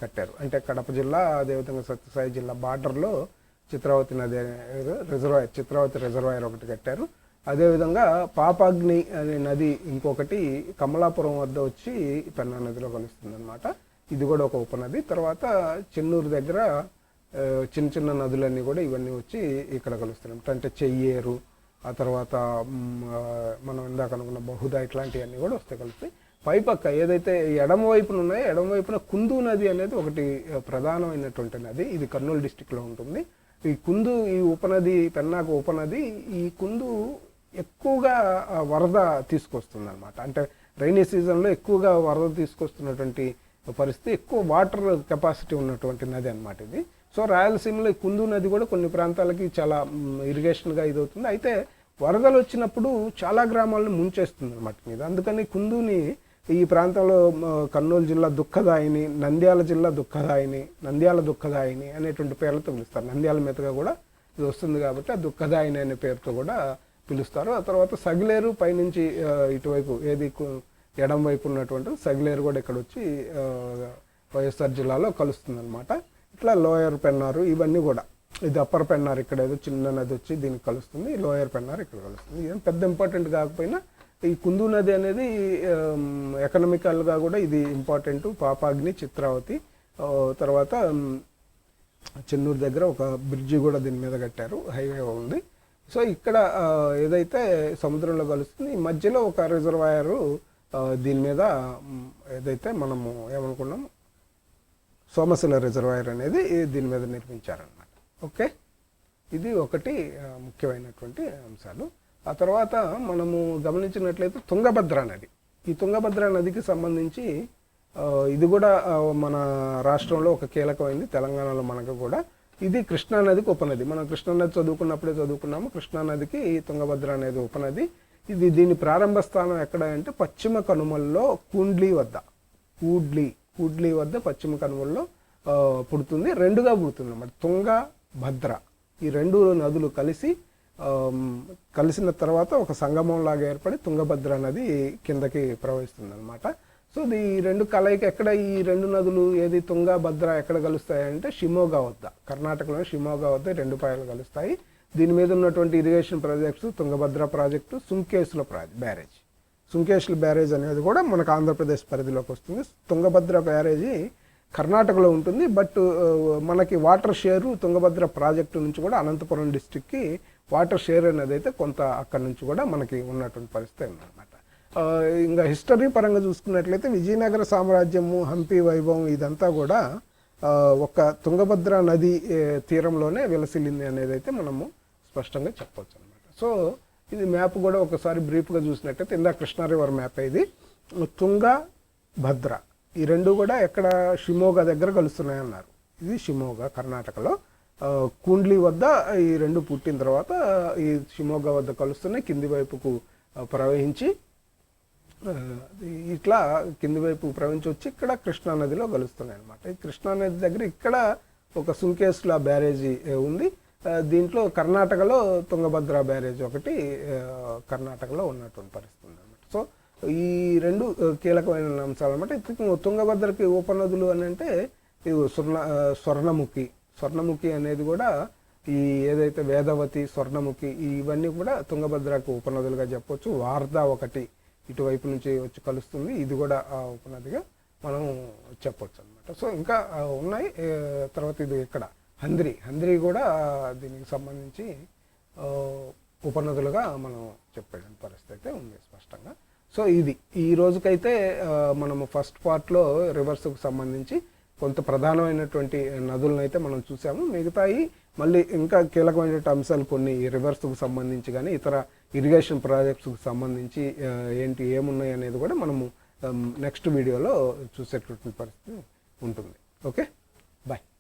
కట్టారు. అంటే కడప జిల్లా అదేవిధంగా సత్యసాయి జిల్లా బార్డర్లో చిత్రావతి నది చిత్రావతి రిజర్వాయర్ ఒకటి కట్టారు. అదేవిధంగా పాపాగ్ని అనే నది ఇంకొకటి కమలాపురం వద్ద వచ్చి పెన్నా నదిలో కలుస్తుంది అనమాట. ఇది కూడా ఒక ఉపనది. తర్వాత చెన్నూరు దగ్గర చిన్న చిన్న నదులన్నీ కూడా ఇవన్నీ వచ్చి ఇక్కడ కలుస్తున్నాయి. అంటే చెయ్యేరు, ఆ తర్వాత మనం ఇందాక అనుకున్న బహుదా, ఇట్లాంటివన్నీ కూడా వస్తే కలుస్తాయి. పైపక్క ఏదైతే ఎడమ వైపున ఉన్నాయో ఎడమ వైపున కుందు నది అనేది ఒకటి ప్రధానమైనటువంటి నది. ఇది కర్నూలు డిస్టిక్లో ఉంటుంది. ఈ ఉపనది పెన్నాకు ఉపనది ఈ కుందు ఎక్కువగా వరద తీసుకొస్తుంది అనమాట. అంటే రైనీ సీజన్లో ఎక్కువగా వరద తీసుకొస్తున్నటువంటి పరిస్థితి, ఎక్కువ వాటర్ కెపాసిటీ ఉన్నటువంటి నది అనమాట ఇది. సో రాయలసీమలో ఈ కుందు నది కూడా కొన్ని ప్రాంతాలకి చాలా ఇరిగేషన్గా ఇదవుతుంది. అయితే వరదలు వచ్చినప్పుడు చాలా గ్రామాలను ముంచేస్తుంది అనమాట మీద. అందుకని కుందుని ఈ ప్రాంతంలో కర్నూలు జిల్లా దుఃఖదాయిని, నంద్యాల జిల్లా దుఃఖదాయిని, నంద్యాల దుఃఖదాయిని అనేటువంటి పేర్లతో పిలుస్తారు. నంద్యాల మీదుగా కూడా ఇది వస్తుంది కాబట్టి ఆ దుఃఖదాయిని అనే పేరుతో కూడా పిలుస్తారు. ఆ తర్వాత సగిలేరు పైనుంచి ఇటువైపు ఏది ఎడం వైపు ఉన్నటువంటి సగిలేరు కూడా ఇక్కడ వచ్చి వైఎస్ఆర్ జిల్లాలో కలుస్తుంది అనమాట. ఇట్లా లోయర్ పెన్నారు ఇవన్నీ కూడా, ఇది అప్పర్ పెన్నారు ఇక్కడ ఏదో చిన్న నది వచ్చి దీనికి కలుస్తుంది, లోయర్ పెన్నారు ఇక్కడ కలుస్తుంది. ఇదేం పెద్ద ఇంపార్టెంట్ కాకపోయినా ఈ కుందు నది అనేది ఎకనామికల్గా కూడా ఇది ఇంపార్టెంట్. పాపాగ్ని, చిత్రావతి, తర్వాత చెన్నూరు దగ్గర ఒక బ్రిడ్జి కూడా దీని మీద కట్టారు, హైవే ఉంది. సో ఇక్కడ ఏదైతే సముద్రంలో కలుస్తుంది, ఈ మధ్యలో ఒక రిజర్వాయరు దీని మీద ఏదైతే మనము ఏమనుకున్నాం సోమశిల రిజర్వాయర్ అనేది దీని మీద నిర్మించారనమాట. ఓకే, ఇది ఒకటి ముఖ్యమైనటువంటి అంశాలు. ఆ తర్వాత మనము గమనించినట్లయితే తుంగభద్ర నది, ఈ తుంగభద్ర నదికి సంబంధించి ఇది కూడా మన రాష్ట్రంలో ఒక కీలకమైంది, తెలంగాణలో మనకు కూడా. ఇది కృష్ణానదికి ఉపనది. మనం కృష్ణానది చదువుకున్నప్పుడే చదువుకున్నాము. కృష్ణానదికి తుంగభద్ర అనేది ఉపనది. దీని ప్రారంభ స్థానం ఎక్కడ అంటే పశ్చిమ కనుమల్లో కూడ్లీ వద్ద పశ్చిమ కనుమల్లో పుడుతుంది. రెండుగా పుడుతుంది అన్నమాట, తుంగ, భద్ర. ఈ 2 నదులు కలిసిన తర్వాత ఒక సంగమం లాగా ఏర్పడి తుంగభద్ర నది కిందకి ప్రవహిస్తుంది అనమాట. సో ఈ 2 కలయిక ఎక్కడ, ఈ 2 నదులు ఏది తుంగ, భద్ర ఎక్కడ కలుస్తాయి అంటే షిమోగా వద్ద, కర్ణాటకలోని షిమోగా వద్ద 2 పాయలు కలుస్తాయి. దీని మీద ఉన్నటువంటి irrigation projects Tungabhadra project, Sunkesula barrage. Sunkesula barrage అనేది కూడా మనకు ఆంధ్రప్రదేశ్ పరిధిలోకి వస్తుంది. తుంగభద్ర బ్యారేజీ కర్ణాటకలో ఉంటుంది. బట్ మనకి వాటర్ షేరు తుంగభద్ర ప్రాజెక్టు నుంచి కూడా అనంతపురం డిస్టిక్కి వాటర్ షేర్ అనేది అయితే కొంత అక్కడి నుంచి కూడా మనకి ఉన్నటువంటి పరిస్థితి ఉందన్నమాట. ఇంకా హిస్టరీ పరంగా చూసుకున్నట్లయితే విజయనగర సామ్రాజ్యము, హంపి వైభవం ఇదంతా కూడా ఒక తుంగభద్ర నది తీరంలోనే విలసిల్లింది అనేది అయితే మనము స్పష్టంగా చెప్పవచ్చు అనమాట. సో ఇది మ్యాప్ కూడా ఒకసారి బ్రీఫ్గా చూసినట్టయితే ఇందా కృష్ణా రివర్ మ్యాప్ ఇది. తుంగ, భద్ర ఈ రెండు కూడా ఎక్కడ షిమోగా దగ్గర కలుస్తున్నాయి అన్నారు. ఇది షిమోగా కర్ణాటకలో. కుండ్లి వద్ద ఈ రెండు పుట్టిన తర్వాత ఈ షిమోగా వద్ద కలుస్తున్నాయి, కింది వైపుకు ప్రవహించి ఇట్లా కింది వైపు ప్రవహించి వచ్చి ఇక్కడ కృష్ణా నదిలో కలుస్తున్నాయి అనమాట. ఈ కృష్ణా నది దగ్గర ఇక్కడ ఒక సుంకేస్లా బ్యారేజీ ఉంది. దీంట్లో కర్ణాటకలో తుంగభద్ర బ్యారేజ్ ఒకటి కర్ణాటకలో ఉన్నటువంటి పరిస్థితి అనమాట. సో ఈ రెండు కీలకమైన అంశాలు అనమాట. తుంగభద్రకి ఉపనదులు అని అంటే స్వర్ణముఖి అనేది కూడా ఈ ఏదైతే వేదవతి, స్వర్ణముఖి ఇవన్నీ కూడా తుంగభద్రకు ఉపనదులుగా చెప్పొచ్చు. వార్ధా ఒకటి ఇటువైపు నుంచి వచ్చి కలుస్తుంది, ఇది కూడా ఆ ఉపనదిగా మనం చెప్పొచ్చు అనమాట. సో ఇంకా ఉన్నాయి. తర్వాత ఇది ఇక్కడ హంద్రి కూడా దీనికి సంబంధించి ఉపనదులుగా మనం చెప్పే పరిస్థితి అయితే ఉంది స్పష్టంగా. సో ఇది ఈ రోజుకైతే మనము ఫస్ట్ పార్ట్లో రివర్స్కు సంబంధించి కొంత ప్రధానమైనటువంటి నదులను అయితే మనం చూసాము. మిగతాయి మళ్ళీ ఇంకా కీలకమైనటువంటి అంశాలు కొన్ని రివర్స్కు సంబంధించి కానీ ఇతర ఇరిగేషన్ ప్రాజెక్ట్స్కి సంబంధించి ఏమున్నాయి అనేది కూడా మనము నెక్స్ట్ వీడియోలో చూసేటటువంటి పరిస్థితి ఉంటుంది. Okay, bye.